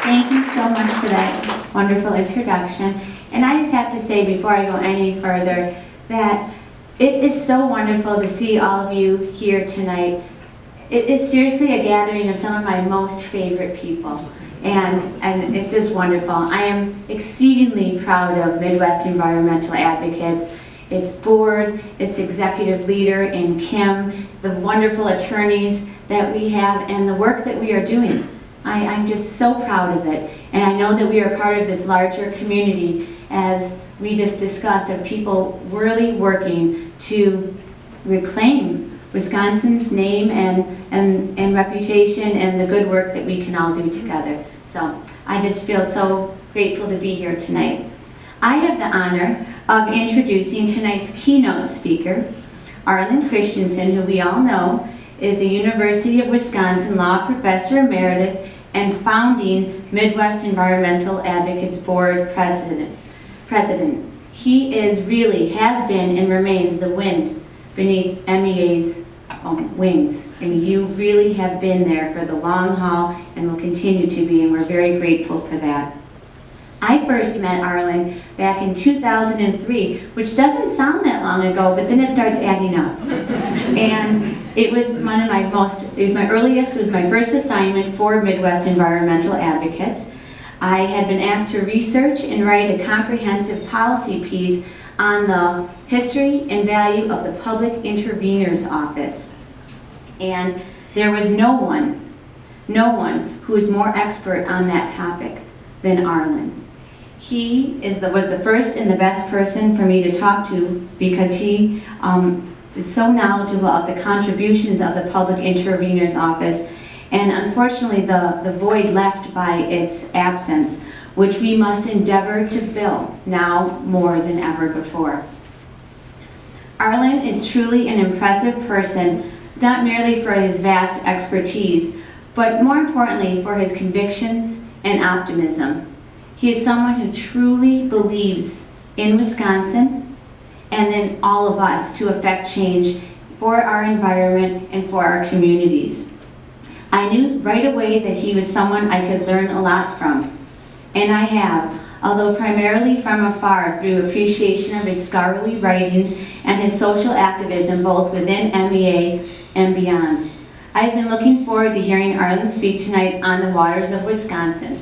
Thank you so much for that wonderful introduction. And I just have to say before I go any further that it is so wonderful to see all of you here tonight. It is seriously a gathering of some of my most favorite people. And it's just wonderful. I am exceedingly proud of Midwest Environmental Advocates, its board, its executive leader, and Kim, the wonderful attorneys that we have, and the work that we are doing. I'm just so proud of it. And I know that we are part of this larger community, as we just discussed, of people really working to reclaim Wisconsin's name and reputation and the good work that we can all do together. So I just feel so grateful to be here tonight. I have the honor of introducing tonight's keynote speaker, Arlen Christenson, who we all know is a University of Wisconsin Law Professor Emeritus and founding Midwest Environmental Advocates Board President. He is really, has been, and remains the wind beneath MEA's wings. And you really have been there for the long haul and will continue to be, and we're very grateful for that. I first met Arlen back in 2003, which doesn't sound that long ago, but then it starts adding up. And it was one of my my first assignment for Midwest Environmental Advocates. I had been asked to research and write a comprehensive policy piece on the history and value of the Public Intervenor's Office. And there was no one who is more expert on that topic than Arlen. He was the first and the best person for me to talk to because he is so knowledgeable of the contributions of the Public Intervenor's Office, and unfortunately the void left by its absence, which we must endeavor to fill now more than ever before. Arlen is truly an impressive person, not merely for his vast expertise, but more importantly for his convictions and optimism. He is someone who truly believes in Wisconsin and in all of us to affect change for our environment and for our communities. I knew right away that he was someone I could learn a lot from, and I have, although primarily from afar through appreciation of his scholarly writings and his social activism both within MEA and beyond. I've been looking forward to hearing Arlen speak tonight on the waters of Wisconsin.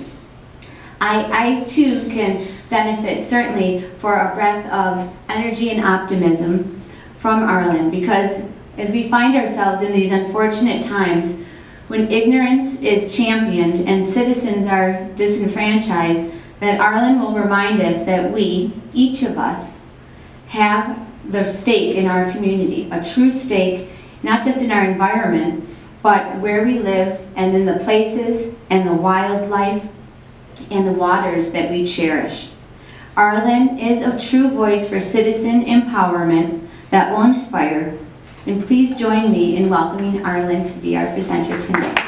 I too can benefit certainly for a breath of energy and optimism from Arlen, because as we find ourselves in these unfortunate times when ignorance is championed and citizens are disenfranchised, that Arlen will remind us that we, each of us, have the stake in our community, a true stake, not just in our environment, but where we live and in the places and the wildlife and the waters that we cherish. Arlen is a true voice for citizen empowerment that will inspire. And please join me in welcoming Arlen to be our presenter tonight.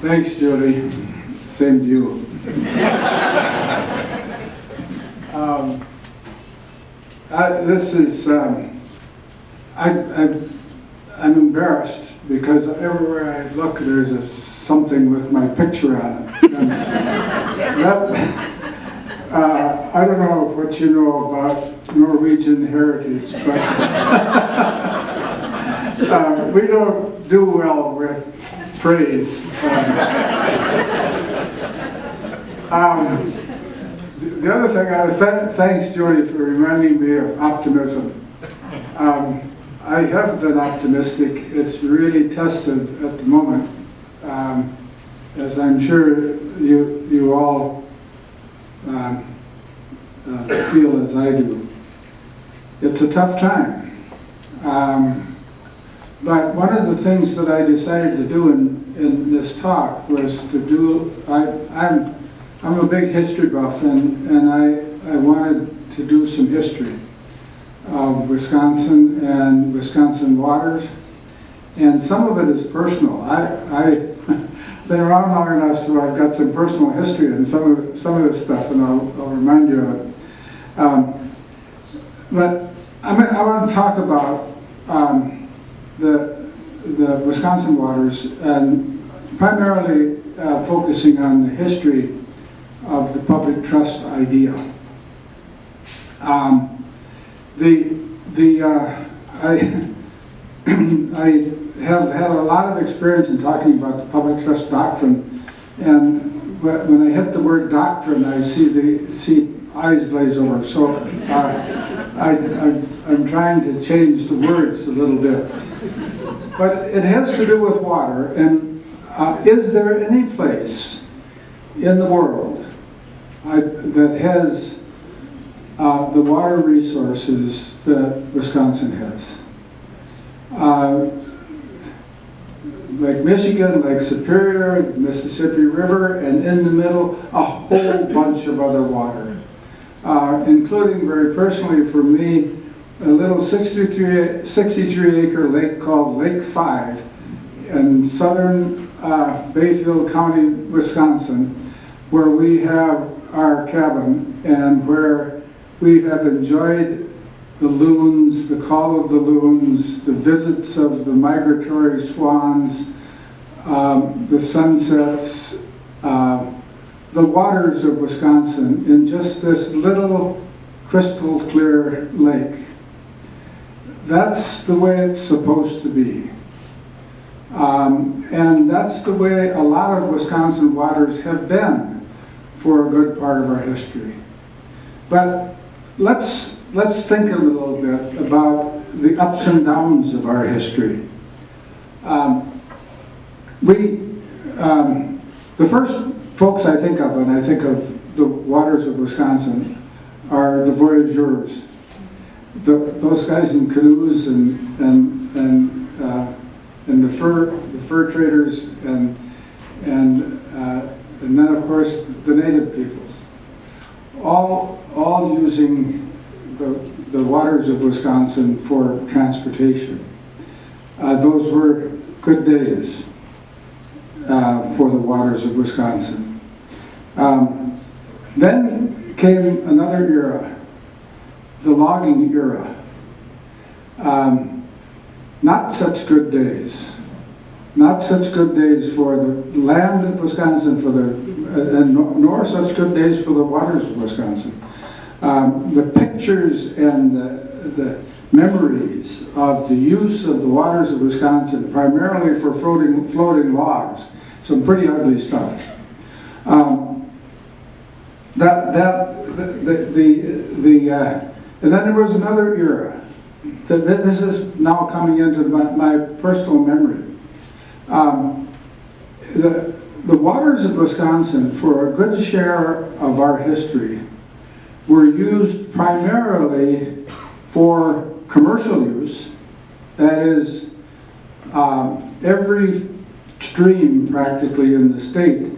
Thanks, Jodi. Same to you. I'm embarrassed because everywhere I look there's something with my picture on it. I don't know what you know about Norwegian heritage, but we don't do well with praise. The other thing, thanks Jodi for reminding me of optimism. I have been optimistic. It's really tested at the moment, as I'm sure you all feel as I do. It's a tough time. But one of the things that I decided to do in this talk was to do, I'm a big history buff, and I wanted to do some history of Wisconsin and Wisconsin waters, and some of it is personal. I've been around long enough, so I've got some personal history in some of this stuff, and I'll remind you of it. But I want to talk about the Wisconsin waters, and primarily focusing on the history of the public trust idea. I have had a lot of experience in talking about the Public Trust Doctrine, and when I hit the word doctrine, I see eyes glaze over. So I'm trying to change the words a little bit. But it has to do with water, and is there any place in the world that has the water resources that Wisconsin has? Lake Michigan, Lake Superior, Mississippi River, and in the middle, a whole bunch of other water. Including, very personally for me, a little 63-acre lake called Lake 5 in southern Bayfield County, Wisconsin, where we have our cabin and where we have enjoyed the loons, the call of the loons, the visits of the migratory swans, the sunsets, the waters of Wisconsin in just this little crystal clear lake. That's the way it's supposed to be. And that's the way a lot of Wisconsin waters have been for a good part of our history. But let's think a little bit about the ups and downs of our history. The first folks I think of when I think of the waters of Wisconsin are the voyageurs. Those guys in canoes and the fur traders and then of course the native peoples, all using the waters of Wisconsin for transportation. Those were good days for the waters of Wisconsin. Then came another era, the logging era. Not such good days. Not such good days for the land of Wisconsin, nor such good days for the waters of Wisconsin. The pictures and the memories of the use of the waters of Wisconsin, primarily for floating logs, some pretty ugly stuff. And then there was another era. This is now coming into my personal memory. The waters of Wisconsin, for a good share of our history, were used primarily for commercial use. That is, every stream practically in the state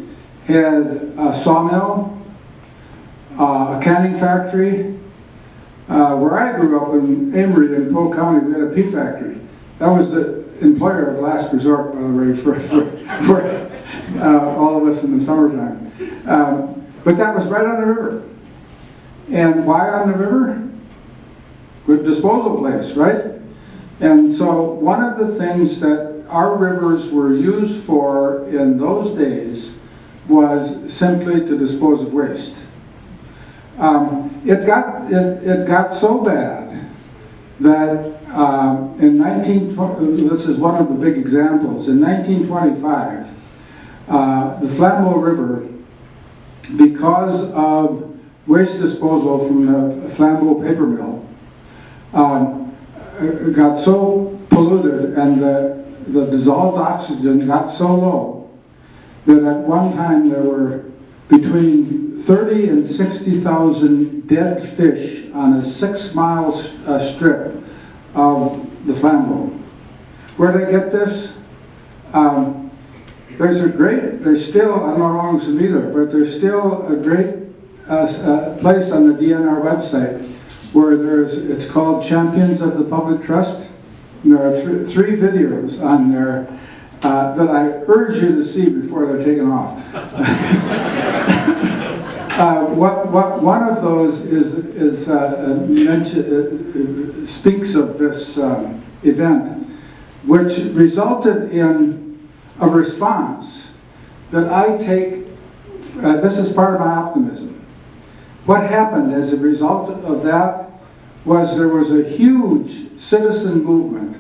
had a sawmill, a canning factory. Where I grew up in Amory in Polk County, we had a pea factory. That was the employer of last resort, by the way, for all of us in the summertime. But that was right on the river. And why on the river? Good disposal place, right? And so one of the things that our rivers were used for in those days was simply to dispose of waste. It got so bad that this is one of the big examples. In 1925, the Flambeau River, because of waste disposal from the Flambeau paper mill, got so polluted and the dissolved oxygen got so low that at one time there were between 30 and 60,000 dead fish on a 6-mile strip of the Flambeau. Where did I get this? There's still, I don't know how long it's been either, but there's still a great place on the DNR website where it's called Champions of the Public Trust. And there are three videos on there that I urge you to see before they're taken off. One of those speaks of this event, which resulted in a response that I take, this is part of my optimism. What happened as a result of that was there was a huge citizen movement